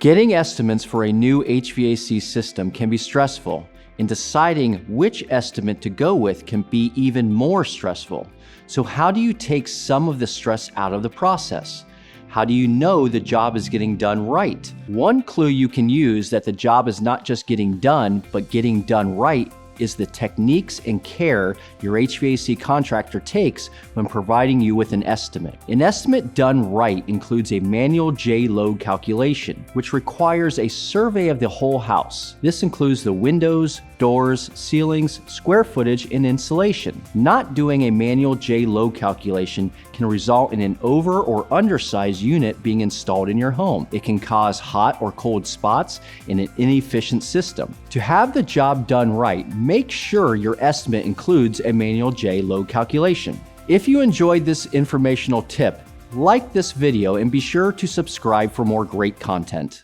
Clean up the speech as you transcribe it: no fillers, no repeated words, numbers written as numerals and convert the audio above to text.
Getting estimates for a new HVAC system can be stressful, and deciding which estimate to go with can be even more stressful. So how do you take some of the stress out of the process? How do you know the job is getting done right? One clue you can use that the job is not just getting done, but getting done right is the techniques and care your HVAC contractor takes when providing you with an estimate. An estimate done right includes a manual J load calculation, which requires a survey of the whole house. This includes the windows, doors, ceilings, square footage, and insulation. Not doing a manual J load calculation can result in an over or undersized unit being installed in your home. It can cause hot or cold spots in an inefficient system. To have the job done right, make sure your estimate includes a manual J load calculation. If you enjoyed this informational tip, like this video and be sure to subscribe for more great content.